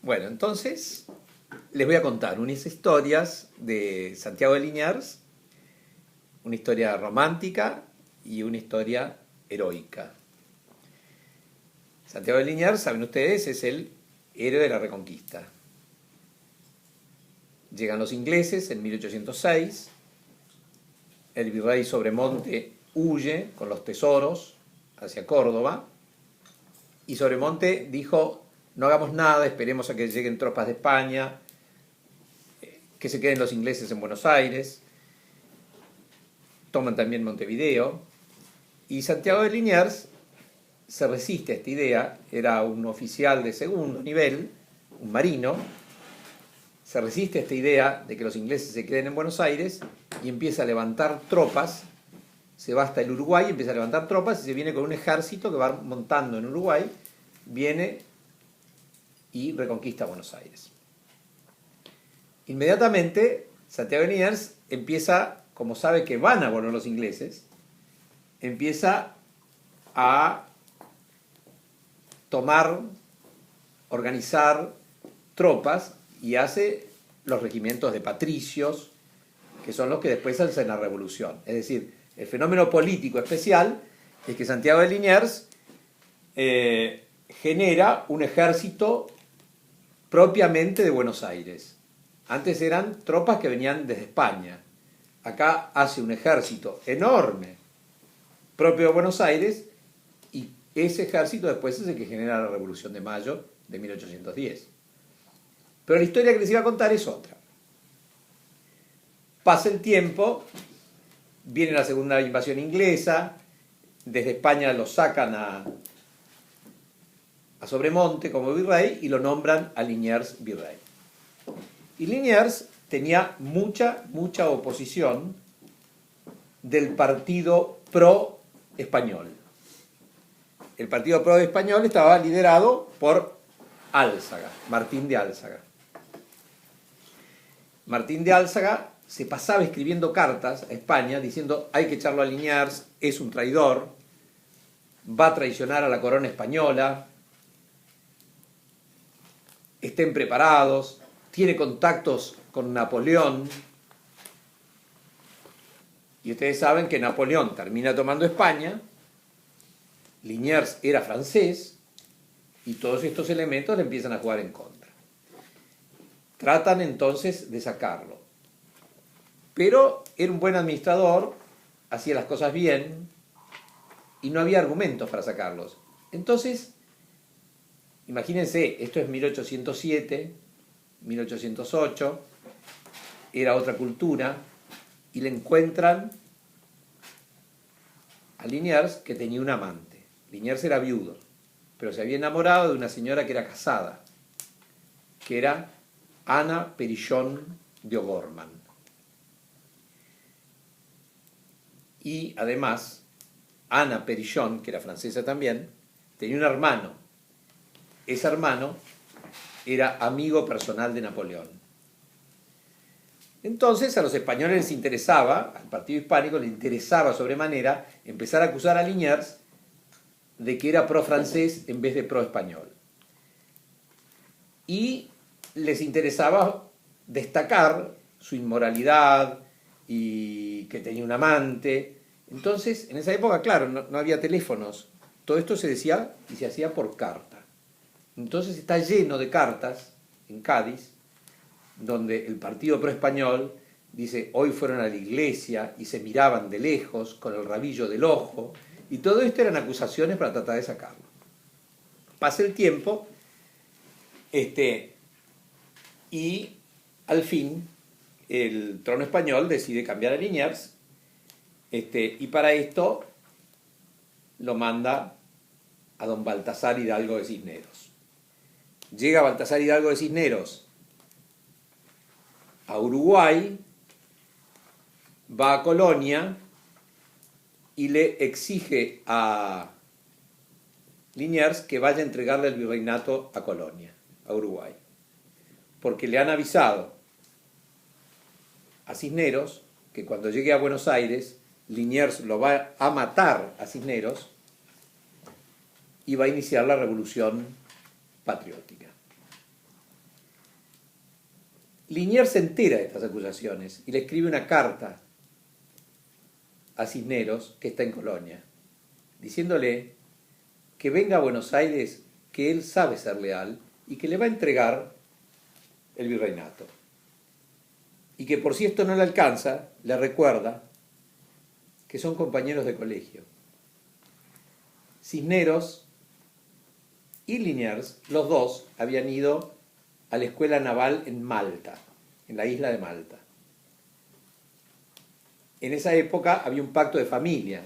Bueno, entonces les voy a contar unas historias de Santiago de Liniers, una historia romántica y una historia heroica. Santiago de Liniers, saben ustedes, es el héroe de la Reconquista. Llegan los ingleses en 1806, el virrey Sobremonte huye con los tesoros hacia Córdoba, y Sobremonte dijo: no hagamos nada, esperemos a que lleguen tropas de España, que se queden los ingleses en Buenos Aires. Toman también Montevideo, y Santiago de Liniers se resiste a esta idea. Era un oficial de segundo nivel, un marino. Se resiste a esta idea de que los ingleses se queden en Buenos Aires y empieza a levantar tropas. Se va hasta el Uruguay, empieza a levantar tropas y se viene con un ejército que va montando en Uruguay, viene y reconquista Buenos Aires. Inmediatamente Santiago de Liniers empieza, como sabe que van a volver los ingleses, empieza a tomar, organizar tropas y hace los regimientos de patricios, que son los que después hacen la revolución. Es decir, el fenómeno político especial es que Santiago de Liniers genera un ejército propiamente de Buenos Aires. Antes eran tropas que venían desde España. Acá hace un ejército enorme propio de Buenos Aires, y ese ejército después es el que genera la Revolución de Mayo de 1810. Pero la historia que les iba a contar es otra. Pasa el tiempo, viene la segunda invasión inglesa, desde España lo sacan a Sobremonte como virrey y lo nombran a Liniers virrey. Y Liniers tenía mucha oposición del partido pro-español. El partido pro-español estaba liderado por Álzaga, Martín de Álzaga. Martín de Álzaga se pasaba escribiendo cartas a España diciendo: hay que echarlo a Liniers, es un traidor, va a traicionar a la corona española, estén preparados, tiene contactos con Napoleón. Y ustedes saben que Napoleón termina tomando España, Liniers era francés, y todos estos elementos le empiezan a jugar en contra. Tratan entonces de sacarlo. Pero era un buen administrador, hacía las cosas bien, y no había argumentos para sacarlos. Entonces, imagínense, esto es 1807, 1808, era otra cultura, y le encuentran a Liniers que tenía un amante. Liniers era viudo, pero se había enamorado de una señora que era casada, que era Ana Perillón de O'Gorman. Y además, Ana Perillón, que era francesa también, tenía un hermano. Ese hermano era amigo personal de Napoleón. Entonces a los españoles les interesaba, al partido hispánico le interesaba sobremanera empezar a acusar a Liniers de que era pro-francés en vez de pro-español. Y les interesaba destacar su inmoralidad y que tenía un amante. Entonces, en esa época, claro, no había teléfonos. Todo esto se decía y se hacía por carta. Entonces está lleno de cartas en Cádiz, donde el partido pro-español dice: hoy fueron a la iglesia y se miraban de lejos con el rabillo del ojo, y todo esto eran acusaciones para tratar de sacarlo. Pasa el tiempo, y al fin el trono español decide cambiar a Liniers, y para esto lo manda a don Baltasar Hidalgo de Cisneros. Llega Baltasar Hidalgo de Cisneros a Uruguay, va a Colonia y le exige a Liniers que vaya a entregarle el virreinato a Colonia, a Uruguay, porque le han avisado a Cisneros que cuando llegue a Buenos Aires, Liniers lo va a matar a Cisneros y va a iniciar la revolución patriótica. Liniers se entera de estas acusaciones y le escribe una carta a Cisneros, que está en Colonia, diciéndole que venga a Buenos Aires, que él sabe ser leal y que le va a entregar el virreinato. Y que por si esto no le alcanza, le recuerda que son compañeros de colegio. Cisneros y Liniers, los dos, habían ido a la escuela naval en Malta, en la isla de Malta. En esa época había un pacto de familia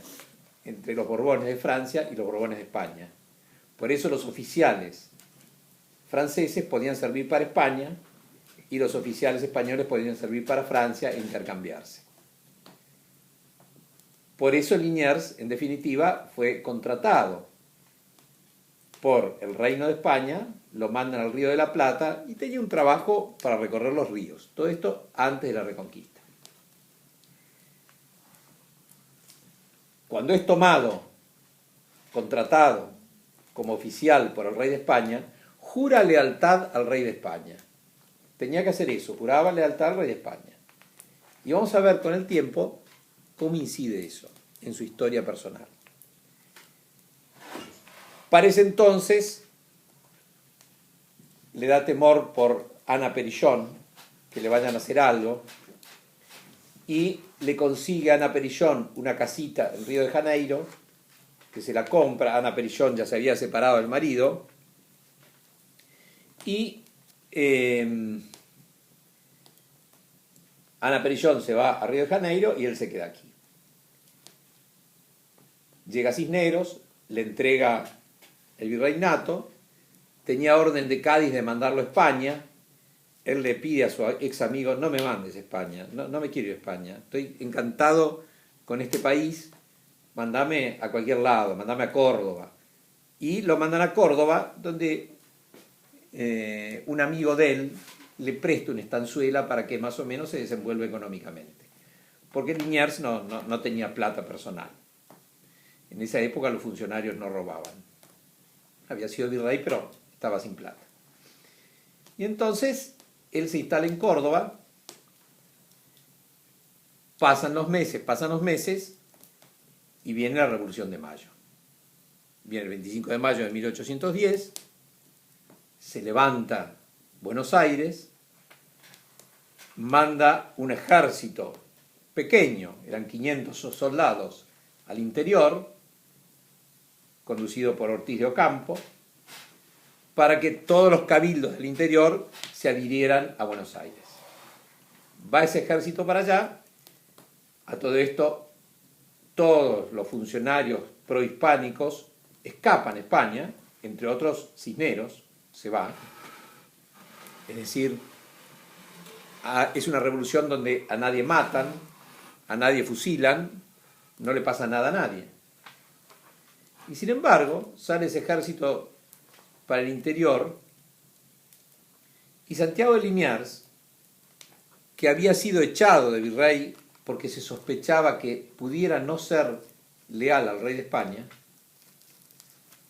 entre los Borbones de Francia y los Borbones de España. Por eso los oficiales franceses podían servir para España y los oficiales españoles podían servir para Francia e intercambiarse. Por eso Liniers, en definitiva, fue contratado por el Reino de España, lo mandan al Río de la Plata y tenía un trabajo para recorrer los ríos. Todo esto antes de la Reconquista. Cuando es tomado, contratado como oficial por el rey de España, jura lealtad al rey de España. Tenía que hacer eso, juraba lealtad al rey de España. Y vamos a ver con el tiempo cómo incide eso en su historia personal. Para ese entonces le da temor por Ana Perillón, que le vayan a hacer algo, y le consigue a Ana Perillón una casita en Río de Janeiro, que se la compra. Ana Perillón ya se había separado del marido, y Ana Perillón se va a Río de Janeiro y él se queda aquí. Llega Cisneros, le entrega el virreinato, tenía orden de Cádiz de mandarlo a España. Él le pide a su ex amigo: no me mandes a España, no me quiero ir a España, estoy encantado con este país, mandame a cualquier lado, mandame a Córdoba. Y lo mandan a Córdoba, donde un amigo de él le presta una estanzuela para que más o menos se desenvuelva económicamente, porque Liniers no tenía plata personal. En esa época los funcionarios no robaban. Había sido virrey, pero estaba sin plata. Y entonces él se instala en Córdoba, pasan los meses, y viene la Revolución de Mayo. Viene el 25 de mayo de 1810, se levanta Buenos Aires, manda un ejército pequeño, eran 500 soldados, al interior, conducido por Ortiz de Ocampo, para que todos los cabildos del interior se adhirieran a Buenos Aires. Va ese ejército para allá. A todo esto, todos los funcionarios prohispánicos escapan a España, entre otros Cisneros, se va. Es decir, es una revolución donde a nadie matan, a nadie fusilan, no le pasa nada a nadie. Y sin embargo, sale ese ejército para el interior, y Santiago de Liniers, que había sido echado de virrey porque se sospechaba que pudiera no ser leal al rey de España,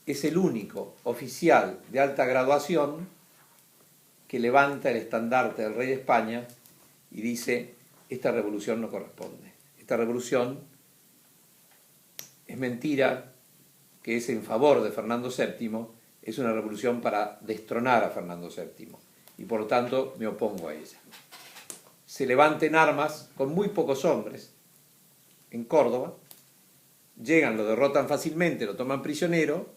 es el único oficial de alta graduación que levanta el estandarte del rey de España y dice: esta revolución no corresponde, esta revolución es mentira, que es en favor de Fernando VII, es una revolución para destronar a Fernando VII, y por lo tanto me opongo a ella. Se levanta en armas con muy pocos hombres en Córdoba, llegan, lo derrotan fácilmente, lo toman prisionero,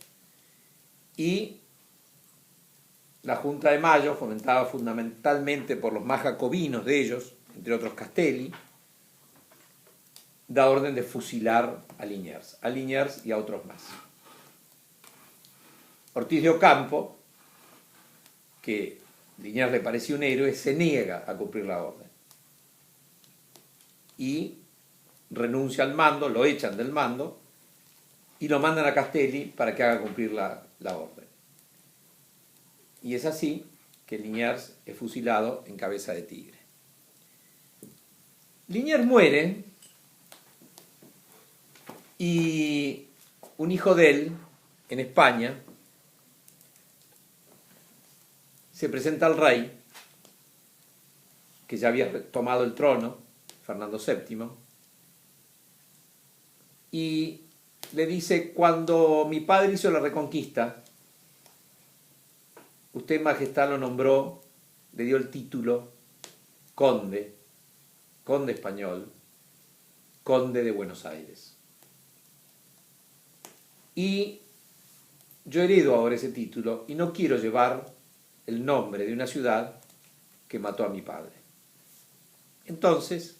y la Junta de Mayo, fomentada fundamentalmente por los más jacobinos de ellos, entre otros Castelli, da orden de fusilar a Liniers y a otros más. Ortiz de Ocampo, que Liniers le parecía un héroe, se niega a cumplir la orden y renuncia al mando, lo echan del mando y lo mandan a Castelli para que haga cumplir la orden. Y es así que Liniers es fusilado en Cabeza de Tigre. Liniers muere y un hijo de él, en España, se presenta al rey que ya había tomado el trono, Fernando VII, y le dice: cuando mi padre hizo la Reconquista, usted, Majestad, lo nombró, le dio el título conde, conde español, conde de Buenos Aires. Y yo heredo ahora ese título y no quiero llevar el nombre de una ciudad que mató a mi padre. Entonces,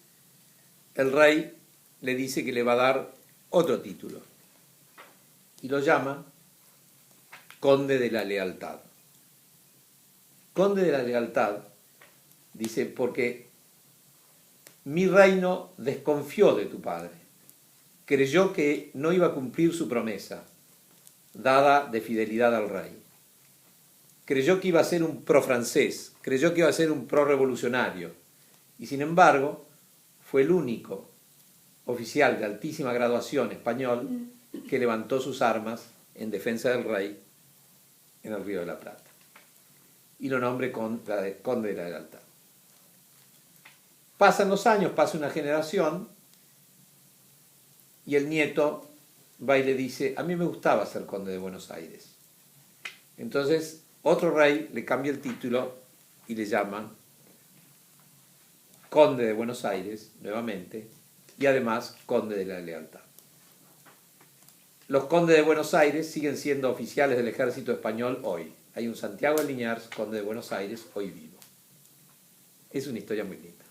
el rey le dice que le va a dar otro título y lo llama Conde de la Lealtad. Conde de la Lealtad, dice, porque mi reino desconfió de tu padre, creyó que no iba a cumplir su promesa dada de fidelidad al rey, creyó que iba a ser un pro-francés, creyó que iba a ser un pro-revolucionario, y sin embargo fue el único oficial de altísima graduación español que levantó sus armas en defensa del rey en el Río de la Plata, y lo nombre conde de la Lealtad. Pasan los años, pasa una generación, y el nieto va y le dice: a mí me gustaba ser conde de Buenos Aires. Entonces otro rey le cambia el título y le llama conde de Buenos Aires nuevamente, y además conde de la Lealtad. Los condes de Buenos Aires siguen siendo oficiales del ejército español hoy. Hay un Santiago de Liniers, conde de Buenos Aires, hoy vivo. Es una historia muy linda.